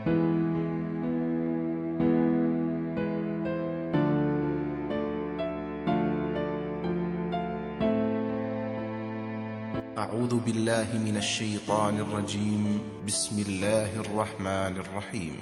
أعوذ بالله من الشيطان الرجيم بسم الله الرحمن الرحيم.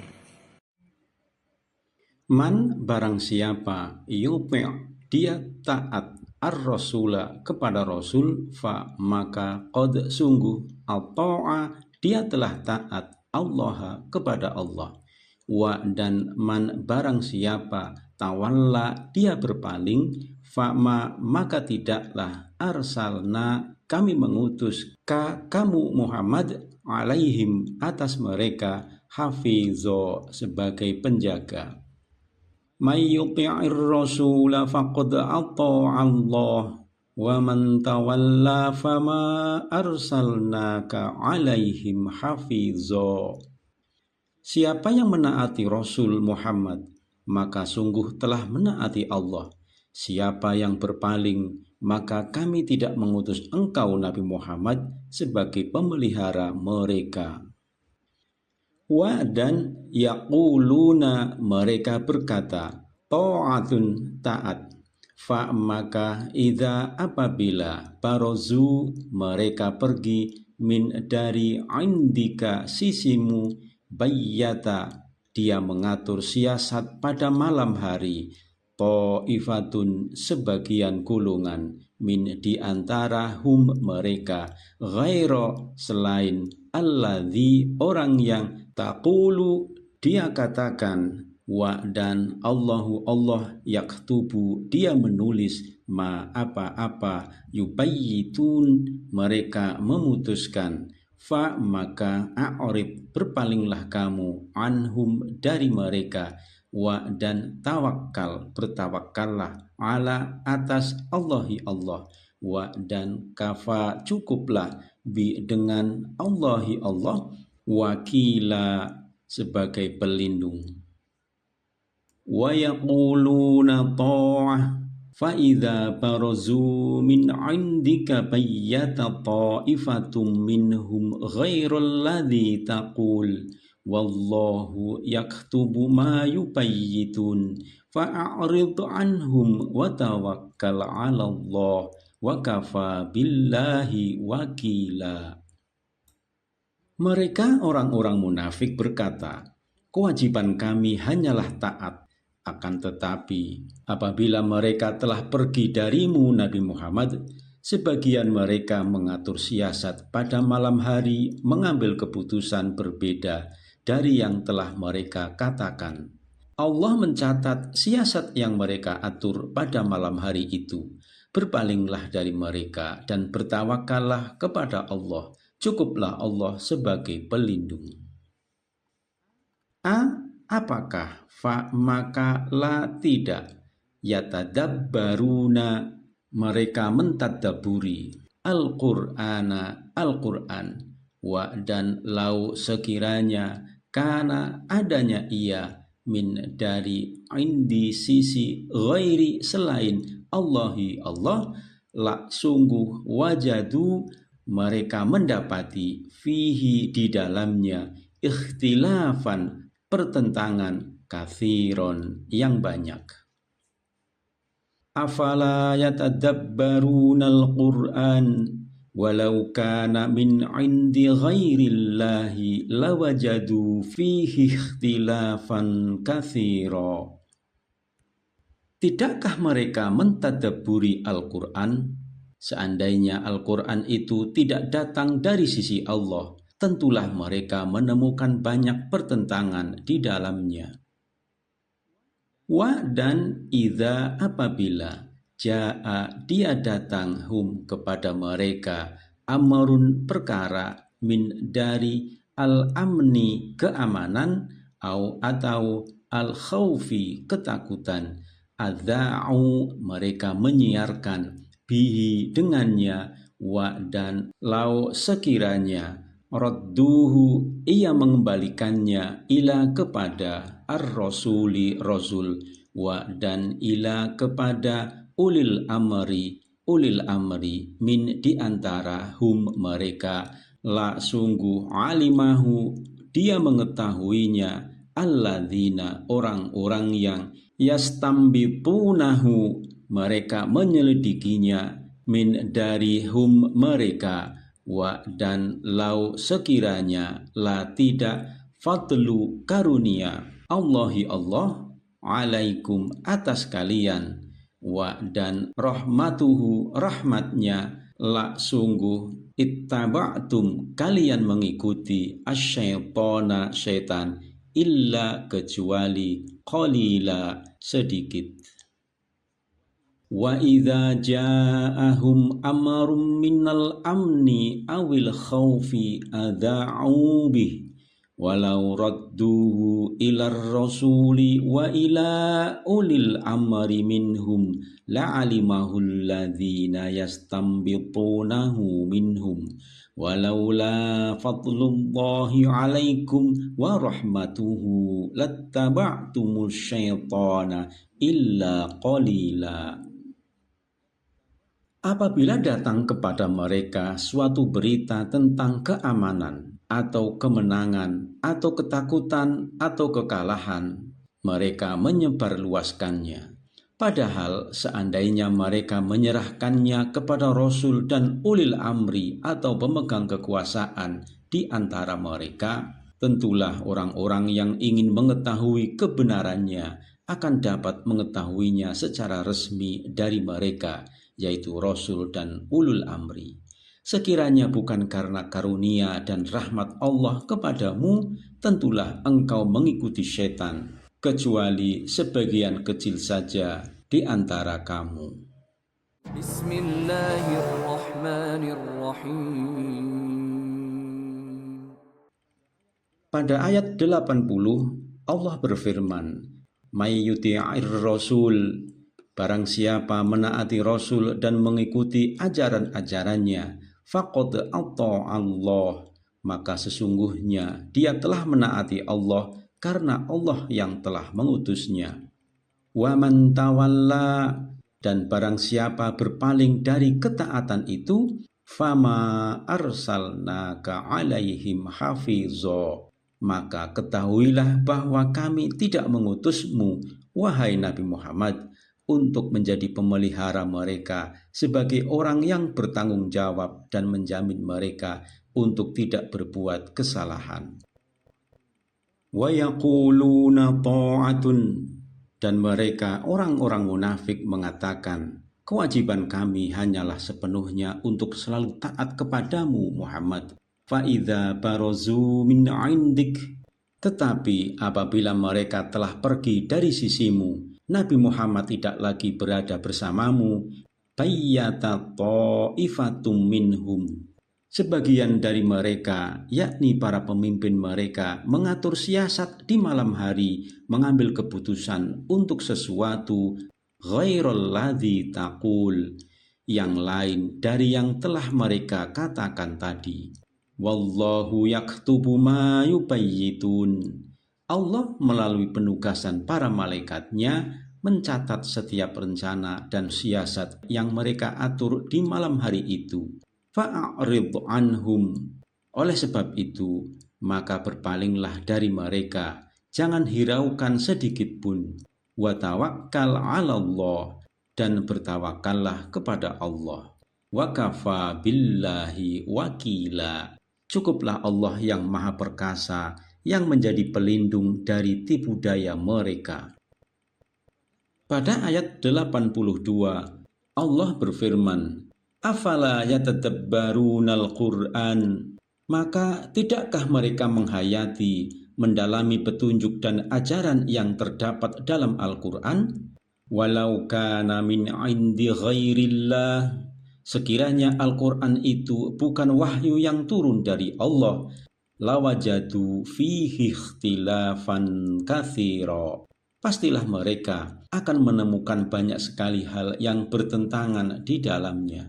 Man barang siapa yuti' dia taat ar-rasula kepada Rasul, fa maka qad sungguh ata'a dia telah taat Allah kepada Allah. Wa dan man barang siapa tawalla dia berpaling, fa maka tidaklah arsalna kami mengutus kamu Muhammad alaihim atas mereka hafizo sebagai penjaga. May yuti'ir rasula faqad ata'a Allah wa man tawalla fama arsalnaka alaihim hafizo. Siapa yang menaati Rasul Muhammad, maka sungguh telah menaati Allah. Siapa yang berpaling, maka kami tidak mengutus engkau Nabi Muhammad sebagai pemelihara mereka. Wa dan yaquluna mereka berkata, ta'atun taat. Fa maka idza apabila barozu mereka pergi min dari indika sisimu bayyata dia mengatur siasat pada malam hari, ta'ifatun sebagian golongan min di antara hum mereka ghairo selain alladzi orang yang taqulu dia katakan, wa dan Allahu Allah yaktubu dia menulis ma apa-apa yubayyitun mereka memutuskan. Fa maka a'rib berpalinglah kamu anhum dari mereka, wa dan tawakkal bertawakkallah ala atas Allahi Allah, wa dan kafa cukuplah bi dengan Allahi Allah wakila sebagai pelindung. Wa yaquluna ta'ah fa idza barazu min 'indika bayyata ta'ifatum minhum ghairal ladzi taqul wallahu yaktubu ma yubayyitun fa'rid anhum wa tawakkal 'ala Allah wa kafa billahi wakila. Mereka orang-orang munafik berkata, kewajiban kami hanyalah taat. Akan tetapi apabila mereka telah pergi darimu Nabi Muhammad, sebagian mereka mengatur siasat pada malam hari mengambil keputusan berbeda dari yang telah mereka katakan. Allah mencatat siasat yang mereka atur pada malam hari itu. Berpalinglah dari mereka dan bertawakallah kepada Allah. Cukuplah Allah sebagai pelindung. Apakah fa maka la tidak yatadabbaruna mereka mentadaburi Al-Qur'ana Al-Qur'an, wa dan lau sekiranya kana adanya ia min dari indi sisi ghairi selain Allahi Allah, la sungguh wajadu mereka mendapati fihi di dalamnya ikhtilafan pertentangan kathiron yang banyak. Afala yatadabbaruna al-Qur'an walau kana min 'indi ghairillahi lawajadu fihi ikhtilafan katsira. Tidakkah mereka mentadabburi Al-Qur'an? Seandainya Al-Qur'an itu tidak datang dari sisi Allah, tentulah mereka menemukan banyak pertentangan di dalamnya. Wa dan idza apabila jaa dia datang hum kepada mereka amrun perkara min dari al-amni keamanan atau al-khaufi ketakutan, adza'u mereka menyiarkan bihi dengannya, wa dan lau sekiranya radduhu ia mengembalikannya ila kepada ar-rasuli rasul, wa dan ila kepada ulil amri min di antara hum mereka, la sungguh alimahu dia mengetahuinya alladzina orang-orang yang yastambitunahu mereka menyelidikinya min dari hum mereka wa dan lau sekiranya la tidak fadlu karunia Allahi Allah alaikum atas kalian wa dan rahmatuhu rahmatnya la sungguh ittaba'tum kalian mengikuti asyaitona syaitan illa kecuali qalila sedikit. Wa idza ja'ahum amrun minal amni awil khaufi adha'u bih walau radduhu ilar rasuli wa ila ulil amri minhum la'alimahu alladhina yastambitunahu minhum walaula fadlullahi alaikum wa rahmatuhu lattaba'tumus syaitana illa qalila. Apabila datang kepada mereka suatu berita tentang keamanan atau kemenangan atau ketakutan atau kekalahan, mereka menyebarluaskannya. Padahal seandainya mereka menyerahkannya kepada Rasul dan ulil amri atau pemegang kekuasaan di antara mereka, tentulah orang-orang yang ingin mengetahui kebenarannya akan dapat mengetahuinya secara resmi dari mereka, yaitu Rasul dan ulul amri. Sekiranya bukan karena karunia dan rahmat Allah kepadamu, tentulah engkau mengikuti syaitan, kecuali sebagian kecil saja di antara kamu. Bismillahirrahmanirrahim. Pada ayat 80 Allah berfirman, "May yuti'ir rasul", barang siapa menaati Rasul dan mengikuti ajaran-ajarannya, faqad ata Allah, maka sesungguhnya dia telah menaati Allah karena Allah yang telah mengutusnya. Wa man tawalla, dan barang siapa berpaling dari ketaatan itu, fama arsalnaka alaihim hafizha, maka ketahuilah bahwa kami tidak mengutusmu, wahai Nabi Muhammad, untuk menjadi pemelihara mereka sebagai orang yang bertanggung jawab dan menjamin mereka untuk tidak berbuat kesalahan. Wa yaquluna ta'atun, dan mereka orang-orang munafik mengatakan, kewajiban kami hanyalah sepenuhnya untuk selalu taat kepadamu Muhammad. Fa'idha barozu min indik, tetapi apabila mereka telah pergi dari sisimu, Nabi Muhammad tidak lagi berada bersamamu, bayyata ta'ifatum minhum, sebagian dari mereka, yakni para pemimpin mereka, mengatur siasat di malam hari, mengambil keputusan untuk sesuatu ghairul ladzi taqul, yang lain dari yang telah mereka katakan tadi. Wallahu yaktubu ma yubayyitun. Allah melalui penugasan para malaikatnya mencatat setiap rencana dan siasat yang mereka atur di malam hari itu. Fa'arid anhum, oleh sebab itu maka berpalinglah dari mereka, jangan hiraukan sedikit pun. Wa tawakkal 'ala Allah, dan bertawakallah kepada Allah. Wa kafa billahi wakila, cukuplah Allah yang maha perkasa yang menjadi pelindung dari tipu daya mereka. Pada ayat 82 Allah berfirman, afala yatadabbarunal Qur'an, maka tidakkah mereka menghayati, mendalami petunjuk dan ajaran yang terdapat dalam Al-Quran? Walau kana min indi ghairillah, sekiranya Al-Quran itu bukan wahyu yang turun dari Allah, lawajadu fihi ikhtilafan katsira, pastilah mereka akan menemukan banyak sekali hal yang bertentangan di dalamnya.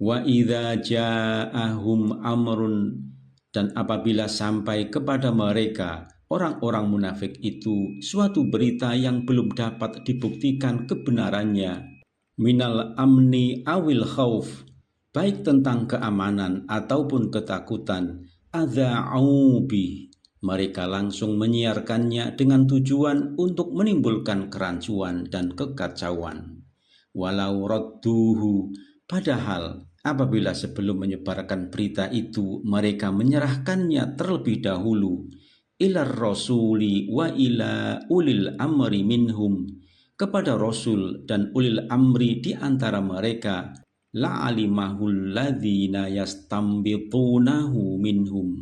Wa idza ja'ahum amrun, dan apabila sampai kepada mereka, orang-orang munafik itu, suatu berita yang belum dapat dibuktikan kebenarannya, minal amni awil khauf, baik tentang keamanan ataupun ketakutan, adza'u bih, mereka langsung menyiarkannya dengan tujuan untuk menimbulkan kerancuan dan kekacauan. Walau radduhu, padahal apabila sebelum menyebarkan berita itu mereka menyerahkannya terlebih dahulu ilar rasuli wa ila ulil amri minhum, kepada Rasul dan ulil amri di antara mereka, la'alimahul ladzina yastambitunahu minhum,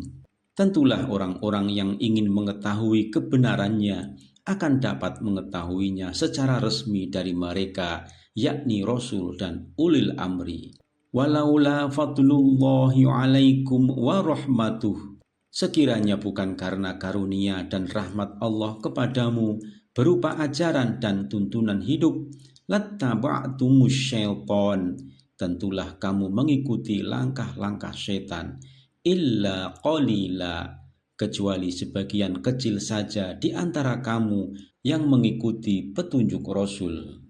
tentulah orang-orang yang ingin mengetahui kebenarannya akan dapat mengetahuinya secara resmi dari mereka, yakni Rasul dan ulil amri. Walaula fadlullahi alaikum wa rahmatuh, sekiranya bukan karena karunia dan rahmat Allah kepadamu berupa ajaran dan tuntunan hidup, lattaba'tumus syaitan, tentulah kamu mengikuti langkah-langkah setan, illa qalila, kecuali sebagian kecil saja di antara kamu yang mengikuti petunjuk Rasul.